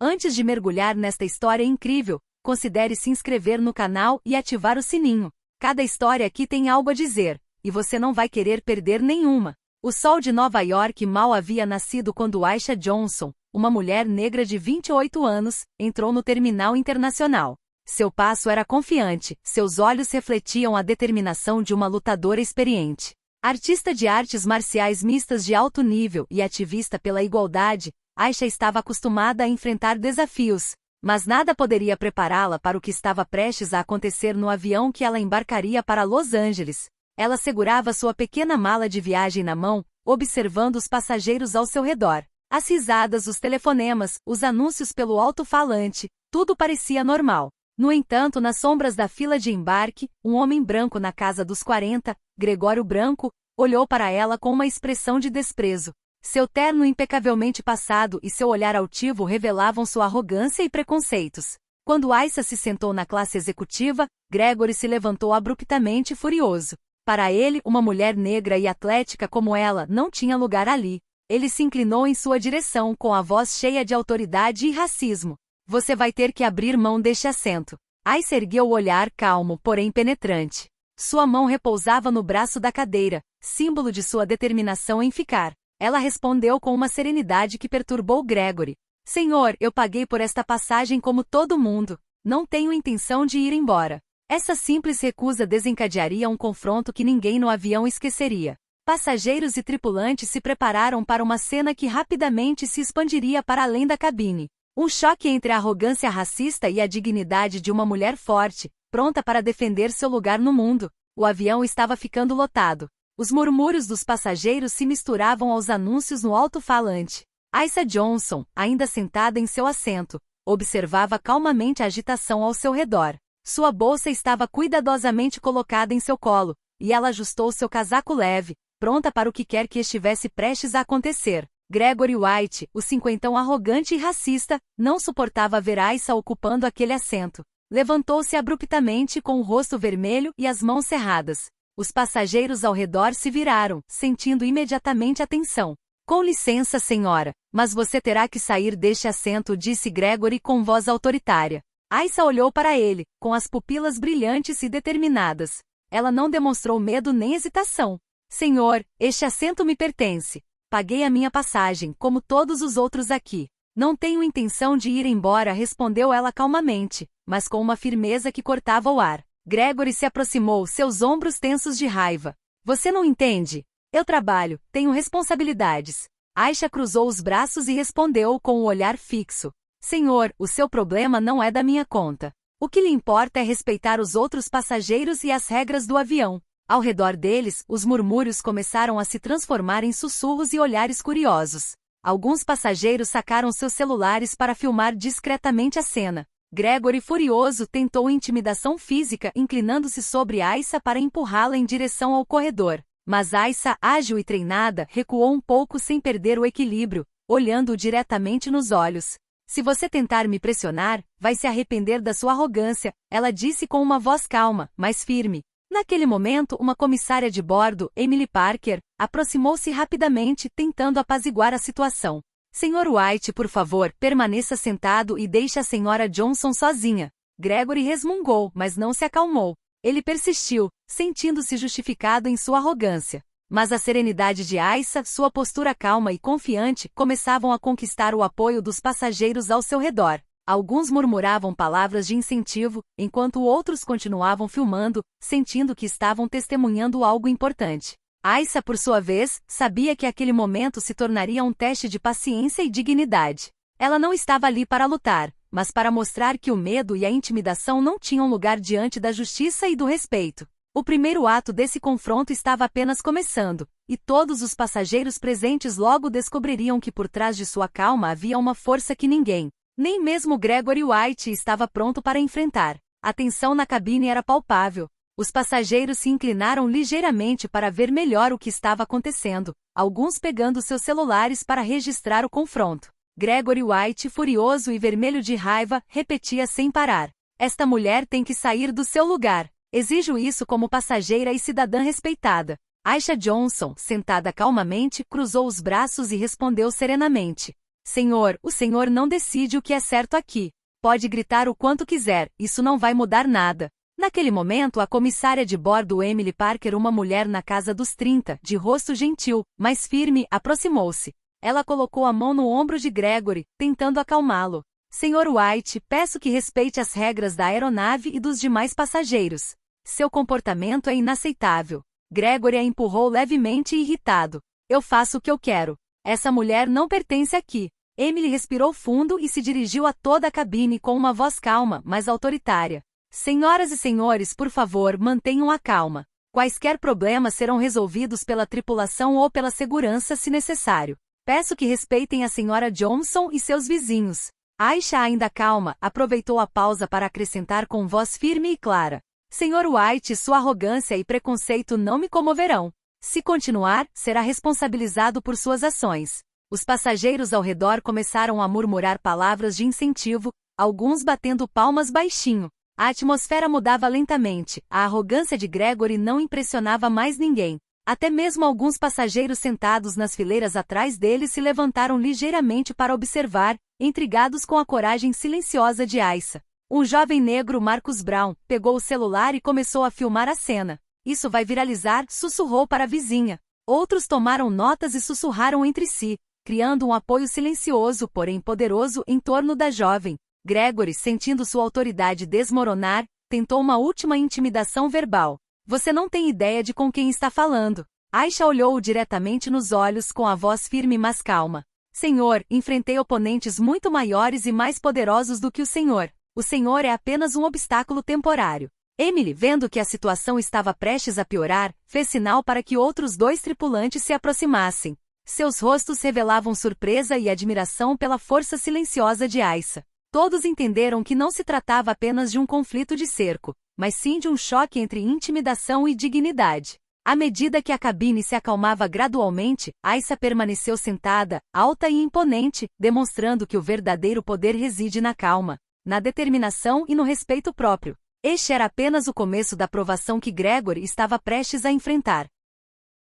Antes de mergulhar nesta história incrível, considere se inscrever no canal e ativar o sininho. Cada história aqui tem algo a dizer, e você não vai querer perder nenhuma. O sol de Nova York mal havia nascido quando Aisha Johnson, uma mulher negra de 28 anos, entrou no terminal internacional. Seu passo era confiante, seus olhos refletiam a determinação de uma lutadora experiente. Artista de artes marciais mistas de alto nível e ativista pela igualdade, Aisha estava acostumada a enfrentar desafios, mas nada poderia prepará-la para o que estava prestes a acontecer no avião que ela embarcaria para Los Angeles. Ela segurava sua pequena mala de viagem na mão, observando os passageiros ao seu redor. As risadas, os telefonemas, os anúncios pelo alto-falante, tudo parecia normal. No entanto, nas sombras da fila de embarque, um homem branco na casa dos 40, Gregório Branco, olhou para ela com uma expressão de desprezo. Seu terno impecavelmente passado e seu olhar altivo revelavam sua arrogância e preconceitos. Quando Aisha se sentou na classe executiva, Gregory se levantou abruptamente furioso. Para ele, uma mulher negra e atlética como ela não tinha lugar ali. Ele se inclinou em sua direção com a voz cheia de autoridade e racismo. Você vai ter que abrir mão deste assento. Aisha ergueu o olhar calmo, porém penetrante. Sua mão repousava no braço da cadeira, símbolo de sua determinação em ficar. Ela respondeu com uma serenidade que perturbou Gregory. Senhor, eu paguei por esta passagem como todo mundo. Não tenho intenção de ir embora. Essa simples recusa desencadearia um confronto que ninguém no avião esqueceria. Passageiros e tripulantes se prepararam para uma cena que rapidamente se expandiria para além da cabine. Um choque entre a arrogância racista e a dignidade de uma mulher forte, pronta para defender seu lugar no mundo. O avião estava ficando lotado. Os murmúrios dos passageiros se misturavam aos anúncios no alto-falante. Aisha Johnson, ainda sentada em seu assento, observava calmamente a agitação ao seu redor. Sua bolsa estava cuidadosamente colocada em seu colo, e ela ajustou seu casaco leve, pronta para o que quer que estivesse prestes a acontecer. Gregory White, o cinquentão arrogante e racista, não suportava ver Aisha ocupando aquele assento. Levantou-se abruptamente com o rosto vermelho e as mãos cerradas. Os passageiros ao redor se viraram, sentindo imediatamente a tensão. Com licença, senhora, mas você terá que sair deste assento, disse Gregory com voz autoritária. Aisha olhou para ele, com as pupilas brilhantes e determinadas. Ela não demonstrou medo nem hesitação. Senhor, este assento me pertence. Paguei a minha passagem, como todos os outros aqui. Não tenho intenção de ir embora, respondeu ela calmamente, mas com uma firmeza que cortava o ar. Gregory se aproximou, seus ombros tensos de raiva. Você não entende? Eu trabalho, tenho responsabilidades. Aisha cruzou os braços e respondeu com o olhar fixo. Senhor, o seu problema não é da minha conta. O que lhe importa é respeitar os outros passageiros e as regras do avião. Ao redor deles, os murmúrios começaram a se transformar em sussurros e olhares curiosos. Alguns passageiros sacaram seus celulares para filmar discretamente a cena. Gregory, furioso, tentou intimidação física, inclinando-se sobre Aisha para empurrá-la em direção ao corredor. Mas Aisha, ágil e treinada, recuou um pouco sem perder o equilíbrio, olhando-o diretamente nos olhos. Se você tentar me pressionar, vai se arrepender da sua arrogância, ela disse com uma voz calma, mas firme. Naquele momento, uma comissária de bordo, Emily Parker, aproximou-se rapidamente, tentando apaziguar a situação. Senhor White, por favor, permaneça sentado e deixe a senhora Johnson sozinha. Gregory resmungou, mas não se acalmou. Ele persistiu, sentindo-se justificado em sua arrogância. Mas a serenidade de Aisha, sua postura calma e confiante, começavam a conquistar o apoio dos passageiros ao seu redor. Alguns murmuravam palavras de incentivo, enquanto outros continuavam filmando, sentindo que estavam testemunhando algo importante. Aisha, por sua vez, sabia que aquele momento se tornaria um teste de paciência e dignidade. Ela não estava ali para lutar, mas para mostrar que o medo e a intimidação não tinham lugar diante da justiça e do respeito. O primeiro ato desse confronto estava apenas começando, e todos os passageiros presentes logo descobririam que por trás de sua calma havia uma força que ninguém, nem mesmo Gregory White, estava pronto para enfrentar. A tensão na cabine era palpável. Os passageiros se inclinaram ligeiramente para ver melhor o que estava acontecendo, alguns pegando seus celulares para registrar o confronto. Gregory White, furioso e vermelho de raiva, repetia sem parar. Esta mulher tem que sair do seu lugar. Exijo isso como passageira e cidadã respeitada. Aisha Johnson, sentada calmamente, cruzou os braços e respondeu serenamente. Senhor, o Senhor não decide o que é certo aqui. Pode gritar o quanto quiser, isso não vai mudar nada. Naquele momento, a comissária de bordo Emily Parker, uma mulher na casa dos 30, de rosto gentil, mas firme, aproximou-se. Ela colocou a mão no ombro de Gregory, tentando acalmá-lo. Senhor White, peço que respeite as regras da aeronave e dos demais passageiros. Seu comportamento é inaceitável. Gregory a empurrou levemente e irritado. Eu faço o que eu quero. Essa mulher não pertence aqui. Emily respirou fundo e se dirigiu a toda a cabine com uma voz calma, mas autoritária. Senhoras e senhores, por favor, mantenham a calma. Quaisquer problemas serão resolvidos pela tripulação ou pela segurança se necessário. Peço que respeitem a senhora Johnson e seus vizinhos. Aisha, ainda calma, aproveitou a pausa para acrescentar com voz firme e clara. Senhor White, sua arrogância e preconceito não me comoverão. Se continuar, será responsabilizado por suas ações. Os passageiros ao redor começaram a murmurar palavras de incentivo, alguns batendo palmas baixinho. A atmosfera mudava lentamente, a arrogância de Gregory não impressionava mais ninguém. Até mesmo alguns passageiros sentados nas fileiras atrás dele se levantaram ligeiramente para observar, intrigados com a coragem silenciosa de Aisha. Um jovem negro, Marcus Brown, pegou o celular e começou a filmar a cena. Isso vai viralizar, sussurrou para a vizinha. Outros tomaram notas e sussurraram entre si, criando um apoio silencioso, porém poderoso, em torno da jovem. Gregory, sentindo sua autoridade desmoronar, tentou uma última intimidação verbal. Você não tem ideia de com quem está falando. Aisha olhou-o diretamente nos olhos com a voz firme mas calma. Senhor, enfrentei oponentes muito maiores e mais poderosos do que o senhor. O senhor é apenas um obstáculo temporário. Emily, vendo que a situação estava prestes a piorar, fez sinal para que outros 2 tripulantes se aproximassem. Seus rostos revelavam surpresa e admiração pela força silenciosa de Aisha. Todos entenderam que não se tratava apenas de um conflito de cerco, mas sim de um choque entre intimidação e dignidade. À medida que a cabine se acalmava gradualmente, Aisha permaneceu sentada, alta e imponente, demonstrando que o verdadeiro poder reside na calma, na determinação e no respeito próprio. Este era apenas o começo da provação que Gregory estava prestes a enfrentar.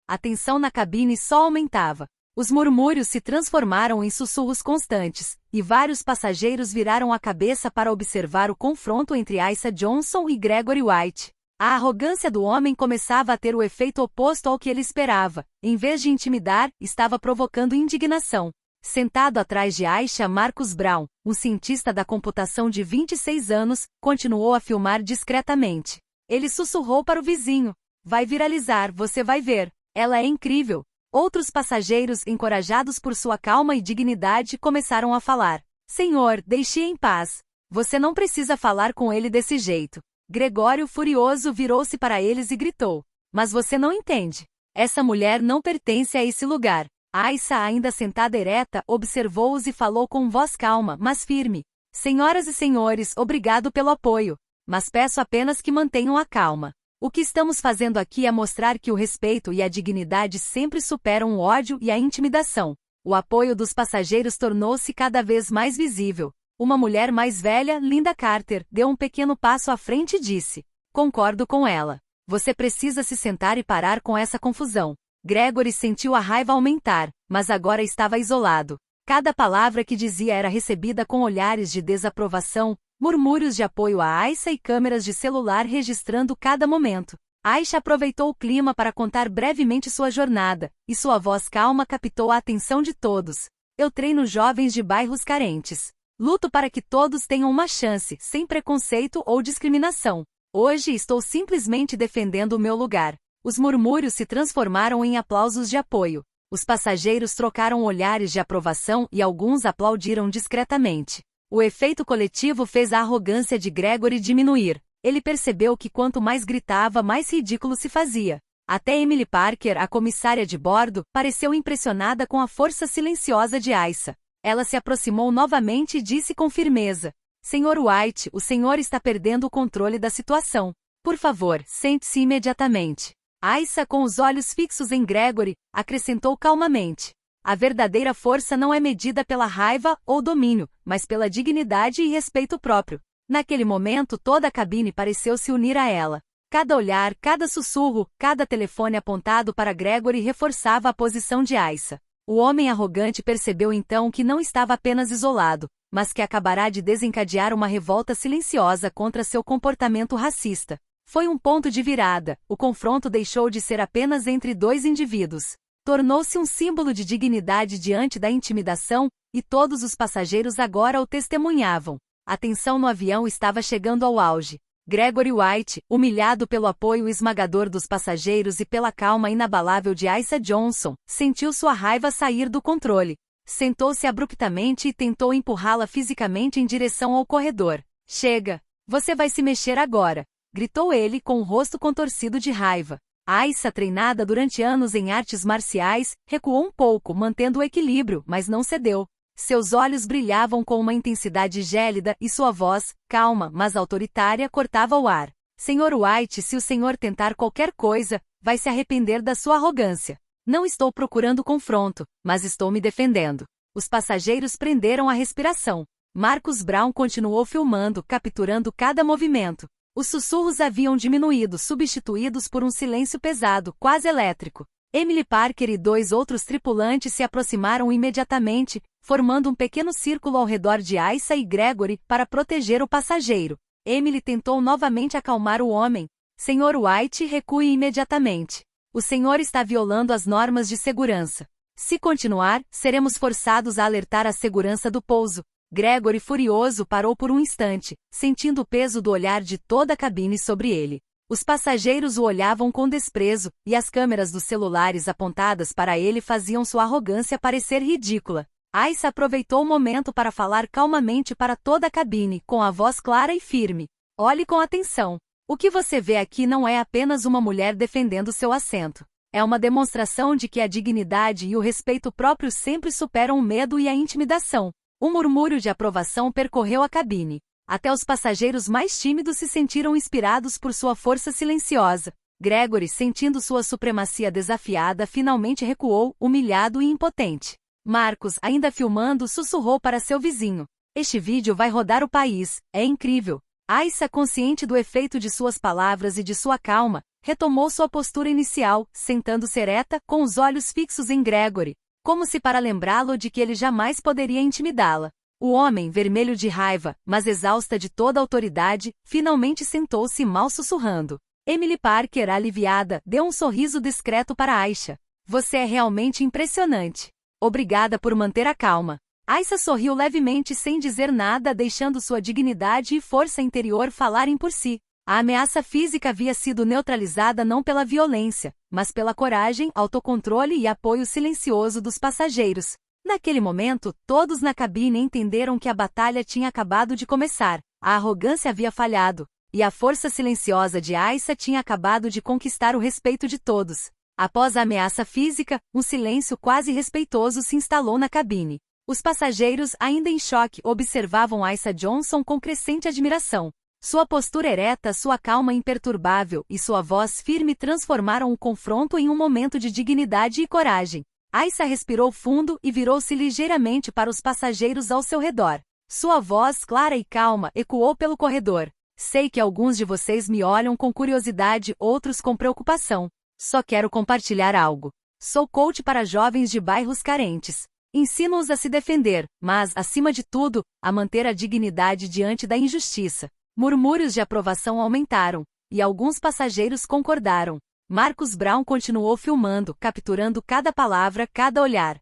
A tensão na cabine só aumentava. Os murmúrios se transformaram em sussurros constantes, e vários passageiros viraram a cabeça para observar o confronto entre Aisha Johnson e Gregory White. A arrogância do homem começava a ter o efeito oposto ao que ele esperava. Em vez de intimidar, estava provocando indignação. Sentado atrás de Aisha, Marcus Brown, um cientista da computação de 26 anos, continuou a filmar discretamente. Ele sussurrou para o vizinho. Vai viralizar, você vai ver. Ela é incrível. Outros passageiros, encorajados por sua calma e dignidade, começaram a falar. Senhor, deixe-a em paz. Você não precisa falar com ele desse jeito. Gregório, furioso, virou-se para eles e gritou. Mas você não entende. Essa mulher não pertence a esse lugar. Aisha, ainda sentada ereta, observou-os e falou com voz calma, mas firme. Senhoras e senhores, obrigado pelo apoio. Mas peço apenas que mantenham a calma. O que estamos fazendo aqui é mostrar que o respeito e a dignidade sempre superam o ódio e a intimidação. O apoio dos passageiros tornou-se cada vez mais visível. Uma mulher mais velha, Linda Carter, deu um pequeno passo à frente e disse. Concordo com ela. Você precisa se sentar e parar com essa confusão. Gregory sentiu a raiva aumentar, mas agora estava isolado. Cada palavra que dizia era recebida com olhares de desaprovação, murmúrios de apoio a Aisha e câmeras de celular registrando cada momento. Aisha aproveitou o clima para contar brevemente sua jornada, e sua voz calma captou a atenção de todos. Eu treino jovens de bairros carentes. Luto para que todos tenham uma chance, sem preconceito ou discriminação. Hoje estou simplesmente defendendo o meu lugar. Os murmúrios se transformaram em aplausos de apoio. Os passageiros trocaram olhares de aprovação e alguns aplaudiram discretamente. O efeito coletivo fez a arrogância de Gregory diminuir. Ele percebeu que quanto mais gritava, mais ridículo se fazia. Até Emily Parker, a comissária de bordo, pareceu impressionada com a força silenciosa de Aisha. Ela se aproximou novamente e disse com firmeza. Senhor White, o senhor está perdendo o controle da situação. Por favor, sente-se imediatamente. Aisha, com os olhos fixos em Gregory, acrescentou calmamente. A verdadeira força não é medida pela raiva ou domínio, mas pela dignidade e respeito próprio. Naquele momento toda a cabine pareceu se unir a ela. Cada olhar, cada sussurro, cada telefone apontado para Gregory reforçava a posição de Aisha. O homem arrogante percebeu então que não estava apenas isolado, mas que acabará de desencadear uma revolta silenciosa contra seu comportamento racista. Foi um ponto de virada, o confronto deixou de ser apenas entre dois indivíduos. Tornou-se um símbolo de dignidade diante da intimidação, e todos os passageiros agora o testemunhavam. A tensão no avião estava chegando ao auge. Gregory White, humilhado pelo apoio esmagador dos passageiros e pela calma inabalável de Aisha Johnson, sentiu sua raiva sair do controle. Sentou-se abruptamente e tentou empurrá-la fisicamente em direção ao corredor. Chega! Você vai se mexer agora! Gritou ele com o rosto contorcido de raiva. Aisha, treinada durante anos em artes marciais, recuou um pouco, mantendo o equilíbrio, mas não cedeu. Seus olhos brilhavam com uma intensidade gélida e sua voz, calma, mas autoritária, cortava o ar. Senhor White, se o senhor tentar qualquer coisa, vai se arrepender da sua arrogância. Não estou procurando confronto, mas estou me defendendo. Os passageiros prenderam a respiração. Marcus Brown continuou filmando, capturando cada movimento. Os sussurros haviam diminuído, substituídos por um silêncio pesado, quase elétrico. Emily Parker e 2 outros tripulantes se aproximaram imediatamente, formando um pequeno círculo ao redor de Aisha e Gregory para proteger o passageiro. Emily tentou novamente acalmar o homem. Senhor White, recue imediatamente. O senhor está violando as normas de segurança. Se continuar, seremos forçados a alertar a segurança do pouso. Gregory, furioso, parou por um instante, sentindo o peso do olhar de toda a cabine sobre ele. Os passageiros o olhavam com desprezo, e as câmeras dos celulares apontadas para ele faziam sua arrogância parecer ridícula. Aisha aproveitou o momento para falar calmamente para toda a cabine, com a voz clara e firme. Olhe com atenção. O que você vê aqui não é apenas uma mulher defendendo seu assento. É uma demonstração de que a dignidade e o respeito próprio sempre superam o medo e a intimidação. Um murmúrio de aprovação percorreu a cabine. Até os passageiros mais tímidos se sentiram inspirados por sua força silenciosa. Gregory, sentindo sua supremacia desafiada, finalmente recuou, humilhado e impotente. Marcus, ainda filmando, sussurrou para seu vizinho. Este vídeo vai rodar o país, é incrível. Aisha, consciente do efeito de suas palavras e de sua calma, retomou sua postura inicial, sentando-se ereta, com os olhos fixos em Gregory, como se para lembrá-lo de que ele jamais poderia intimidá-la. O homem, vermelho de raiva, mas exausta de toda a autoridade, finalmente sentou-se mal sussurrando. Emily Parker, aliviada, deu um sorriso discreto para Aisha. Você é realmente impressionante. Obrigada por manter a calma. Aisha sorriu levemente sem dizer nada, deixando sua dignidade e força interior falarem por si. A ameaça física havia sido neutralizada não pela violência, mas pela coragem, autocontrole e apoio silencioso dos passageiros. Naquele momento, todos na cabine entenderam que a batalha tinha acabado de começar. A arrogância havia falhado, e a força silenciosa de Aisha tinha acabado de conquistar o respeito de todos. Após a ameaça física, um silêncio quase respeitoso se instalou na cabine. Os passageiros, ainda em choque, observavam Aisha Johnson com crescente admiração. Sua postura ereta, sua calma imperturbável e sua voz firme transformaram o confronto em um momento de dignidade e coragem. Aisha respirou fundo e virou-se ligeiramente para os passageiros ao seu redor. Sua voz, clara e calma, ecoou pelo corredor. Sei que alguns de vocês me olham com curiosidade, outros com preocupação. Só quero compartilhar algo. Sou coach para jovens de bairros carentes. Ensino-os a se defender, mas, acima de tudo, a manter a dignidade diante da injustiça. Murmúrios de aprovação aumentaram, e alguns passageiros concordaram. Marcus Brown continuou filmando, capturando cada palavra, cada olhar.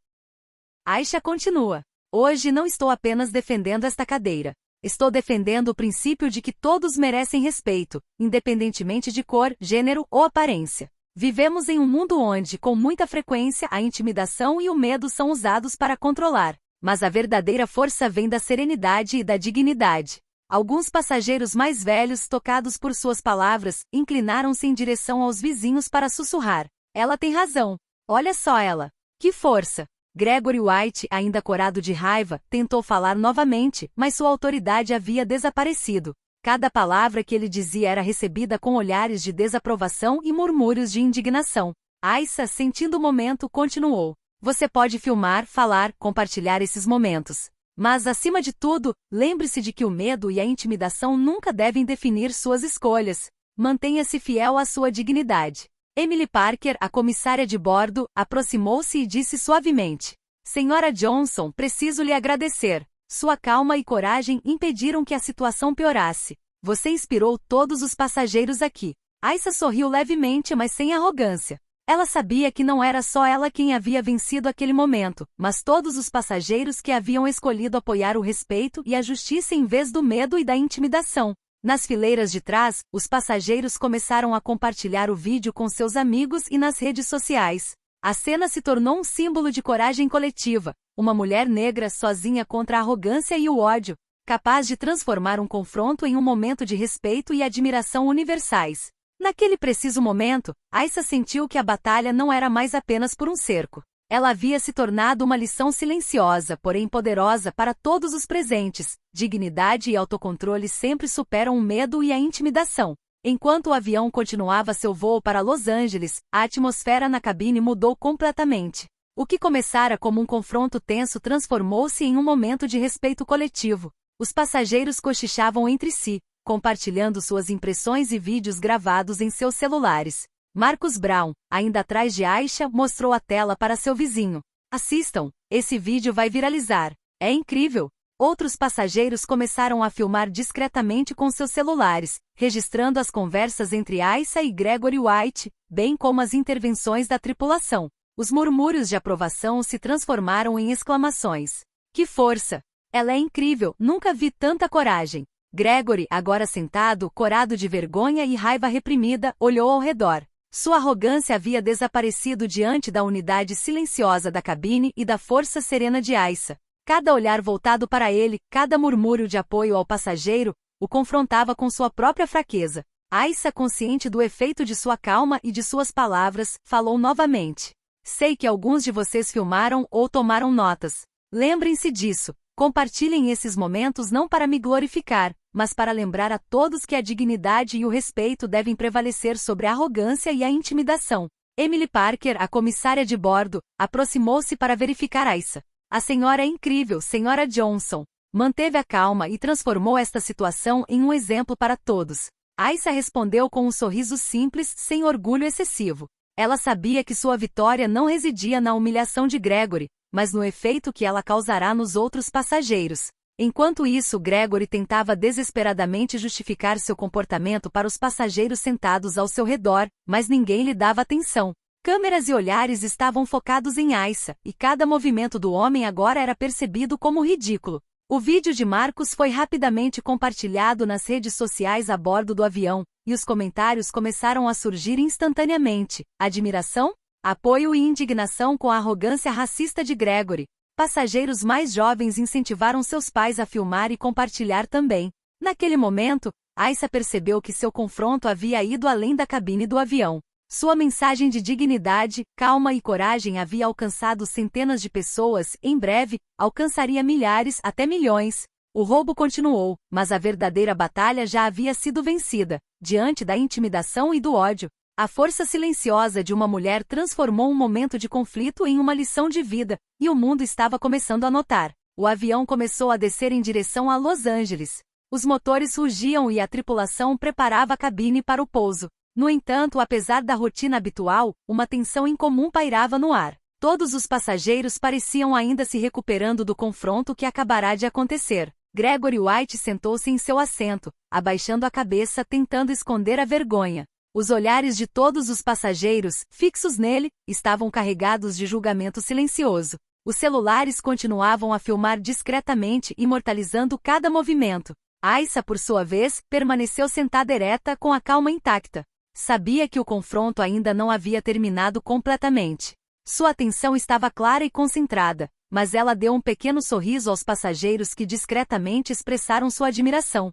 Aisha continua. Hoje não estou apenas defendendo esta cadeira. Estou defendendo o princípio de que todos merecem respeito, independentemente de cor, gênero ou aparência. Vivemos em um mundo onde, com muita frequência, a intimidação e o medo são usados para controlar. Mas a verdadeira força vem da serenidade e da dignidade. Alguns passageiros mais velhos, tocados por suas palavras, inclinaram-se em direção aos vizinhos para sussurrar. Ela tem razão. Olha só ela. Que força! Gregory White, ainda corado de raiva, tentou falar novamente, mas sua autoridade havia desaparecido. Cada palavra que ele dizia era recebida com olhares de desaprovação e murmúrios de indignação. Aisha, sentindo o momento, continuou. Você pode filmar, falar, compartilhar esses momentos. Mas, acima de tudo, lembre-se de que o medo e a intimidação nunca devem definir suas escolhas. Mantenha-se fiel à sua dignidade. Emily Parker, a comissária de bordo, aproximou-se e disse suavemente: Senhora Johnson, preciso lhe agradecer. Sua calma e coragem impediram que a situação piorasse. Você inspirou todos os passageiros aqui. Aissa sorriu levemente, mas sem arrogância. Ela sabia que não era só ela quem havia vencido aquele momento, mas todos os passageiros que haviam escolhido apoiar o respeito e a justiça em vez do medo e da intimidação. Nas fileiras de trás, os passageiros começaram a compartilhar o vídeo com seus amigos e nas redes sociais. A cena se tornou um símbolo de coragem coletiva, uma mulher negra sozinha contra a arrogância e o ódio, capaz de transformar um confronto em um momento de respeito e admiração universais. Naquele preciso momento, Aissa sentiu que a batalha não era mais apenas por um cerco. Ela havia se tornado uma lição silenciosa, porém poderosa para todos os presentes. Dignidade e autocontrole sempre superam o medo e a intimidação. Enquanto o avião continuava seu voo para Los Angeles, a atmosfera na cabine mudou completamente. O que começara como um confronto tenso transformou-se em um momento de respeito coletivo. Os passageiros cochichavam entre si, compartilhando suas impressões e vídeos gravados em seus celulares. Marcus Brown, ainda atrás de Aisha, mostrou a tela para seu vizinho. Assistam, esse vídeo vai viralizar. É incrível! Outros passageiros começaram a filmar discretamente com seus celulares, registrando as conversas entre Aissa e Gregory White, bem como as intervenções da tripulação. Os murmúrios de aprovação se transformaram em exclamações. Que força! Ela é incrível, nunca vi tanta coragem. Gregory, agora sentado, corado de vergonha e raiva reprimida, olhou ao redor. Sua arrogância havia desaparecido diante da unidade silenciosa da cabine e da força serena de Aissa. Cada olhar voltado para ele, cada murmúrio de apoio ao passageiro, o confrontava com sua própria fraqueza. Aissa, consciente do efeito de sua calma e de suas palavras, falou novamente. Sei que alguns de vocês filmaram ou tomaram notas. Lembrem-se disso. Compartilhem esses momentos não para me glorificar, mas para lembrar a todos que a dignidade e o respeito devem prevalecer sobre a arrogância e a intimidação. Emily Parker, a comissária de bordo, aproximou-se para verificar Aissa. A senhora é incrível, senhora Johnson. Manteve a calma e transformou esta situação em um exemplo para todos. Aissa respondeu com um sorriso simples, sem orgulho excessivo. Ela sabia que sua vitória não residia na humilhação de Gregory, mas no efeito que ela causará nos outros passageiros. Enquanto isso, Gregory tentava desesperadamente justificar seu comportamento para os passageiros sentados ao seu redor, mas ninguém lhe dava atenção. Câmeras e olhares estavam focados em Aissa, e cada movimento do homem agora era percebido como ridículo. O vídeo de Marcus foi rapidamente compartilhado nas redes sociais a bordo do avião, e os comentários começaram a surgir instantaneamente. Admiração? Apoio e indignação com a arrogância racista de Gregory. Passageiros mais jovens incentivaram seus pais a filmar e compartilhar também. Naquele momento, Aissa percebeu que seu confronto havia ido além da cabine do avião. Sua mensagem de dignidade, calma e coragem havia alcançado centenas de pessoas, em breve, alcançaria milhares, até milhões. O roubo continuou, mas a verdadeira batalha já havia sido vencida. Diante da intimidação e do ódio, a força silenciosa de uma mulher transformou um momento de conflito em uma lição de vida, e o mundo estava começando a notar. O avião começou a descer em direção a Los Angeles. Os motores rugiam e a tripulação preparava a cabine para o pouso. No entanto, apesar da rotina habitual, uma tensão incomum pairava no ar. Todos os passageiros pareciam ainda se recuperando do confronto que acabará de acontecer. Gregory White sentou-se em seu assento, abaixando a cabeça tentando esconder a vergonha. Os olhares de todos os passageiros, fixos nele, estavam carregados de julgamento silencioso. Os celulares continuavam a filmar discretamente, imortalizando cada movimento. Aissa, por sua vez, permaneceu sentada ereta com a calma intacta. Sabia que o confronto ainda não havia terminado completamente. Sua atenção estava clara e concentrada, mas ela deu um pequeno sorriso aos passageiros que discretamente expressaram sua admiração.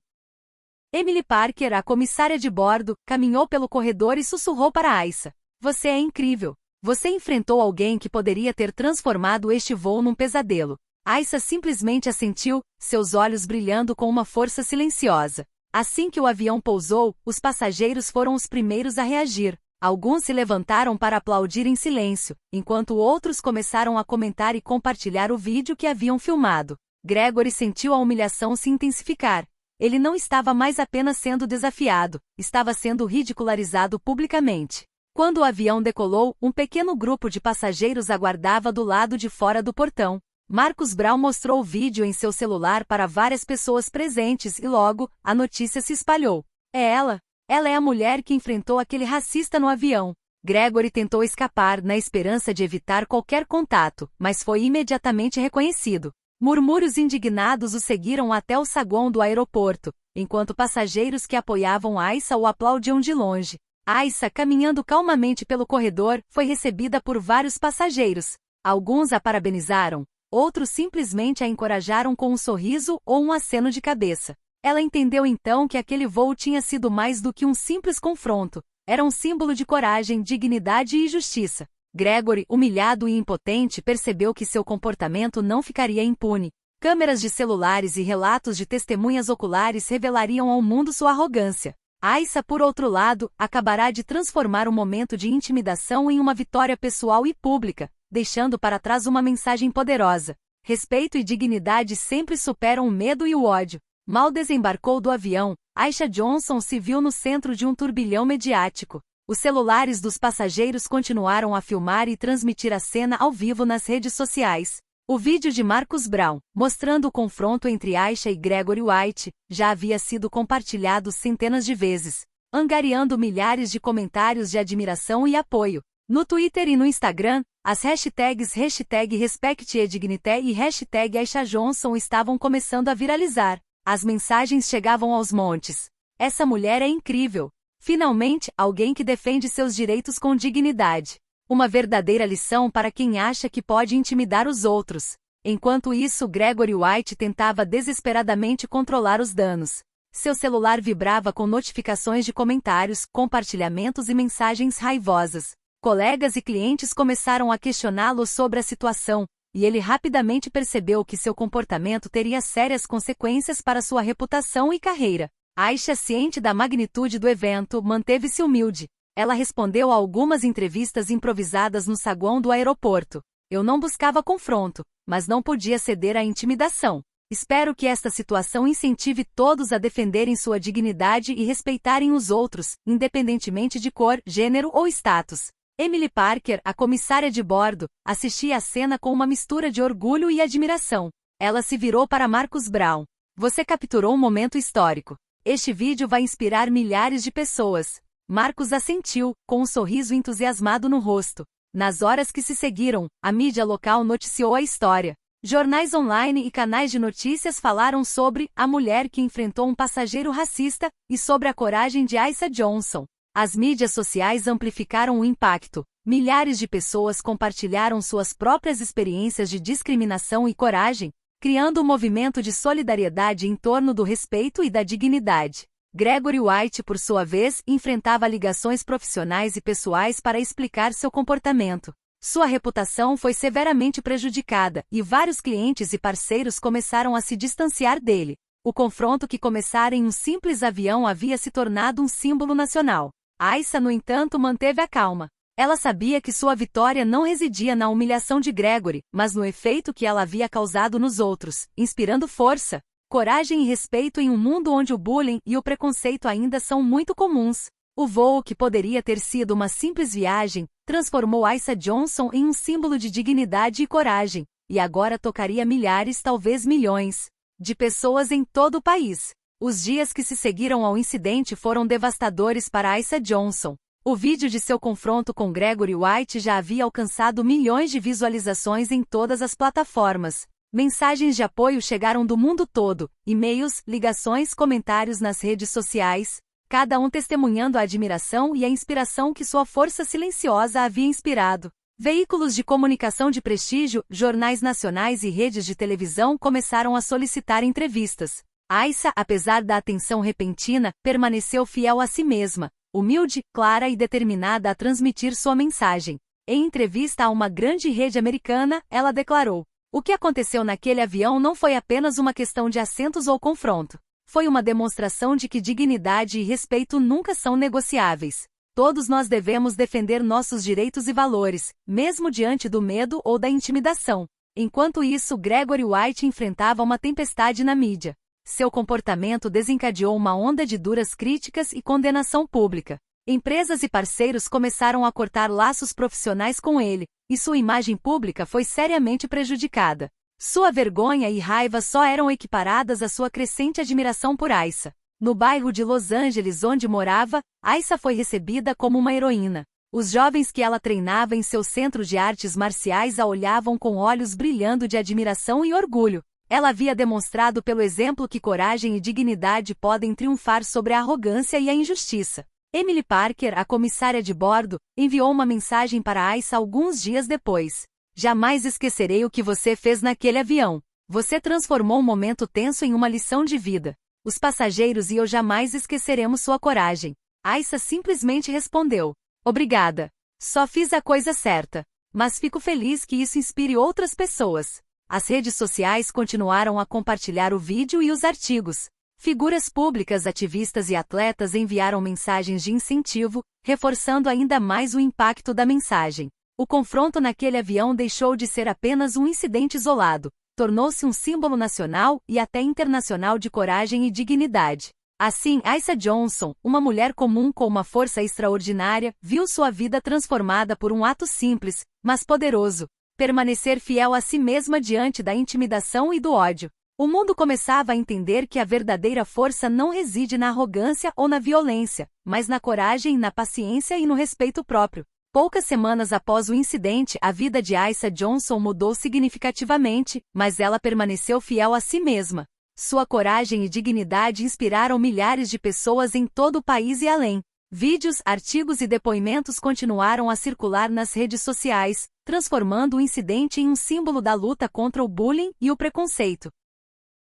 Emily Parker, a comissária de bordo, caminhou pelo corredor e sussurrou para Aissa. Você é incrível. Você enfrentou alguém que poderia ter transformado este voo num pesadelo. Aissa simplesmente assentiu, seus olhos brilhando com uma força silenciosa. Assim que o avião pousou, os passageiros foram os primeiros a reagir. Alguns se levantaram para aplaudir em silêncio, enquanto outros começaram a comentar e compartilhar o vídeo que haviam filmado. Gregory sentiu a humilhação se intensificar. Ele não estava mais apenas sendo desafiado, estava sendo ridicularizado publicamente. Quando o avião decolou, um pequeno grupo de passageiros aguardava do lado de fora do portão. Marcus Brown mostrou o vídeo em seu celular para várias pessoas presentes e logo, a notícia se espalhou. É ela! Ela é a mulher que enfrentou aquele racista no avião. Gregory tentou escapar na esperança de evitar qualquer contato, mas foi imediatamente reconhecido. Murmúrios indignados o seguiram até o saguão do aeroporto, enquanto passageiros que apoiavam Aissa o aplaudiam de longe. Aissa, caminhando calmamente pelo corredor, foi recebida por vários passageiros. Alguns a parabenizaram, outros simplesmente a encorajaram com um sorriso ou um aceno de cabeça. Ela entendeu então que aquele voo tinha sido mais do que um simples confronto. Era um símbolo de coragem, dignidade e justiça. Gregory, humilhado e impotente, percebeu que seu comportamento não ficaria impune. Câmeras de celulares e relatos de testemunhas oculares revelariam ao mundo sua arrogância. Aissa, por outro lado, acabará de transformar o momento de intimidação em uma vitória pessoal e pública, deixando para trás uma mensagem poderosa. Respeito e dignidade sempre superam o medo e o ódio. Mal desembarcou do avião, Aisha Johnson se viu no centro de um turbilhão mediático. Os celulares dos passageiros continuaram a filmar e transmitir a cena ao vivo nas redes sociais. O vídeo de Marcus Brown, mostrando o confronto entre Aisha e Gregory White, já havia sido compartilhado centenas de vezes, angariando milhares de comentários de admiração e apoio. No Twitter e no Instagram, as hashtags #RespectEdignité e #AishaJohnson estavam começando a viralizar. As mensagens chegavam aos montes. Essa mulher é incrível. Finalmente, alguém que defende seus direitos com dignidade. Uma verdadeira lição para quem acha que pode intimidar os outros. Enquanto isso, Gregory White tentava desesperadamente controlar os danos. Seu celular vibrava com notificações de comentários, compartilhamentos e mensagens raivosas. Colegas e clientes começaram a questioná-lo sobre a situação, e ele rapidamente percebeu que seu comportamento teria sérias consequências para sua reputação e carreira. Aisha, ciente da magnitude do evento, manteve-se humilde. Ela respondeu a algumas entrevistas improvisadas no saguão do aeroporto. Eu não buscava confronto, mas não podia ceder à intimidação. Espero que esta situação incentive todos a defenderem sua dignidade e respeitarem os outros, independentemente de cor, gênero ou status. Emily Parker, a comissária de bordo, assistia à cena com uma mistura de orgulho e admiração. Ela se virou para Marcus Brown. Você capturou um momento histórico. Este vídeo vai inspirar milhares de pessoas. Marcus assentiu, com um sorriso entusiasmado no rosto. Nas horas que se seguiram, a mídia local noticiou a história. Jornais online e canais de notícias falaram sobre a mulher que enfrentou um passageiro racista e sobre a coragem de Aisha Johnson. As mídias sociais amplificaram o impacto. Milhares de pessoas compartilharam suas próprias experiências de discriminação e coragem, criando um movimento de solidariedade em torno do respeito e da dignidade. Gregory White, por sua vez, enfrentava ligações profissionais e pessoais para explicar seu comportamento. Sua reputação foi severamente prejudicada, e vários clientes e parceiros começaram a se distanciar dele. O confronto que começara em um simples avião havia se tornado um símbolo nacional. Aissa, no entanto, manteve a calma. Ela sabia que sua vitória não residia na humilhação de Gregory, mas no efeito que ela havia causado nos outros, inspirando força, coragem e respeito em um mundo onde o bullying e o preconceito ainda são muito comuns. O voo, que poderia ter sido uma simples viagem, transformou Aisha Johnson em um símbolo de dignidade e coragem, e agora tocaria milhares, talvez milhões, de pessoas em todo o país. Os dias que se seguiram ao incidente foram devastadores para Aisha Johnson. O vídeo de seu confronto com Gregory White já havia alcançado milhões de visualizações em todas as plataformas. Mensagens de apoio chegaram do mundo todo, e-mails, ligações, comentários nas redes sociais, cada um testemunhando a admiração e a inspiração que sua força silenciosa havia inspirado. Veículos de comunicação de prestígio, jornais nacionais e redes de televisão começaram a solicitar entrevistas. Aisha, apesar da atenção repentina, permaneceu fiel a si mesma, humilde, clara e determinada a transmitir sua mensagem. Em entrevista a uma grande rede americana, ela declarou: "O que aconteceu naquele avião não foi apenas uma questão de assentos ou confronto. Foi uma demonstração de que dignidade e respeito nunca são negociáveis. Todos nós devemos defender nossos direitos e valores, mesmo diante do medo ou da intimidação." Enquanto isso, Gregory White enfrentava uma tempestade na mídia. Seu comportamento desencadeou uma onda de duras críticas e condenação pública. Empresas e parceiros começaram a cortar laços profissionais com ele, e sua imagem pública foi seriamente prejudicada. Sua vergonha e raiva só eram equiparadas à sua crescente admiração por Aissa. No bairro de Los Angeles onde morava, Aissa foi recebida como uma heroína. Os jovens que ela treinava em seu centro de artes marciais a olhavam com olhos brilhando de admiração e orgulho. Ela havia demonstrado pelo exemplo que coragem e dignidade podem triunfar sobre a arrogância e a injustiça. Emily Parker, a comissária de bordo, enviou uma mensagem para Aissa alguns dias depois. Jamais esquecerei o que você fez naquele avião. Você transformou um momento tenso em uma lição de vida. Os passageiros e eu jamais esqueceremos sua coragem. Aissa simplesmente respondeu: obrigada. Só fiz a coisa certa. Mas fico feliz que isso inspire outras pessoas. As redes sociais continuaram a compartilhar o vídeo e os artigos. Figuras públicas, ativistas e atletas enviaram mensagens de incentivo, reforçando ainda mais o impacto da mensagem. O confronto naquele avião deixou de ser apenas um incidente isolado, tornou-se um símbolo nacional e até internacional de coragem e dignidade. Assim, Aissa Johnson, uma mulher comum com uma força extraordinária, viu sua vida transformada por um ato simples, mas poderoso: permanecer fiel a si mesma diante da intimidação e do ódio. O mundo começava a entender que a verdadeira força não reside na arrogância ou na violência, mas na coragem, na paciência e no respeito próprio. Poucas semanas após o incidente, a vida de Aissa Johnson mudou significativamente, mas ela permaneceu fiel a si mesma. Sua coragem e dignidade inspiraram milhares de pessoas em todo o país e além. Vídeos, artigos e depoimentos continuaram a circular nas redes sociais, transformando o incidente em um símbolo da luta contra o bullying e o preconceito.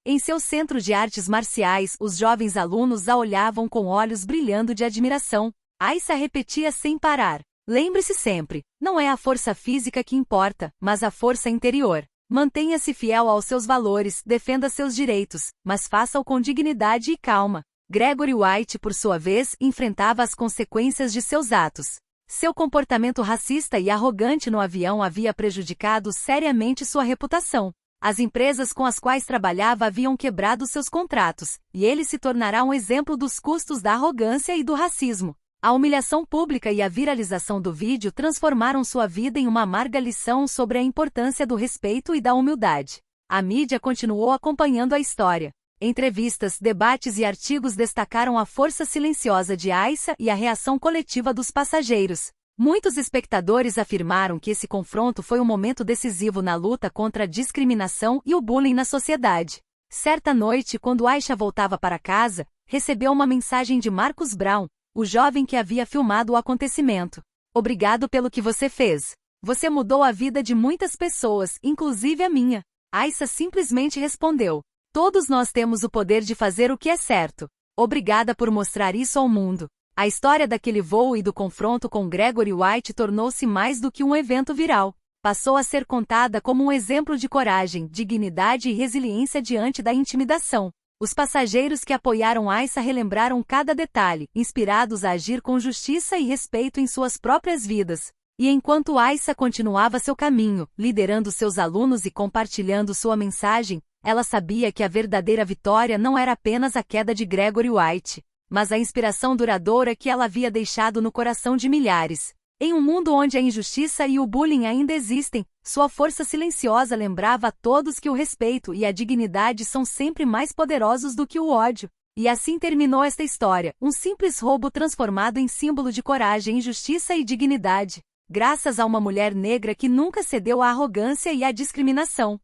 Em seu centro de artes marciais, os jovens alunos a olhavam com olhos brilhando de admiração. Aissa repetia sem parar: lembre-se sempre, não é a força física que importa, mas a força interior. Mantenha-se fiel aos seus valores, defenda seus direitos, mas faça-o com dignidade e calma. Gregory White, por sua vez, enfrentava as consequências de seus atos. Seu comportamento racista e arrogante no avião havia prejudicado seriamente sua reputação. As empresas com as quais trabalhava haviam quebrado seus contratos, e ele se tornará um exemplo dos custos da arrogância e do racismo. A humilhação pública e a viralização do vídeo transformaram sua vida em uma amarga lição sobre a importância do respeito e da humildade. A mídia continuou acompanhando a história. Entrevistas, debates e artigos destacaram a força silenciosa de Aissa e a reação coletiva dos passageiros. Muitos espectadores afirmaram que esse confronto foi um momento decisivo na luta contra a discriminação e o bullying na sociedade. Certa noite, quando Aissa voltava para casa, recebeu uma mensagem de Marcus Brown, o jovem que havia filmado o acontecimento. Obrigado pelo que você fez. Você mudou a vida de muitas pessoas, inclusive a minha. Aissa simplesmente respondeu: todos nós temos o poder de fazer o que é certo. Obrigada por mostrar isso ao mundo. A história daquele voo e do confronto com Gregory White tornou-se mais do que um evento viral. Passou a ser contada como um exemplo de coragem, dignidade e resiliência diante da intimidação. Os passageiros que apoiaram Aissa relembraram cada detalhe, inspirados a agir com justiça e respeito em suas próprias vidas. E enquanto Aissa continuava seu caminho, liderando seus alunos e compartilhando sua mensagem, ela sabia que a verdadeira vitória não era apenas a queda de Gregory White, mas a inspiração duradoura que ela havia deixado no coração de milhares. Em um mundo onde a injustiça e o bullying ainda existem, sua força silenciosa lembrava a todos que o respeito e a dignidade são sempre mais poderosos do que o ódio. E assim terminou esta história, um simples roubo transformado em símbolo de coragem, justiça e dignidade, graças a uma mulher negra que nunca cedeu à arrogância e à discriminação.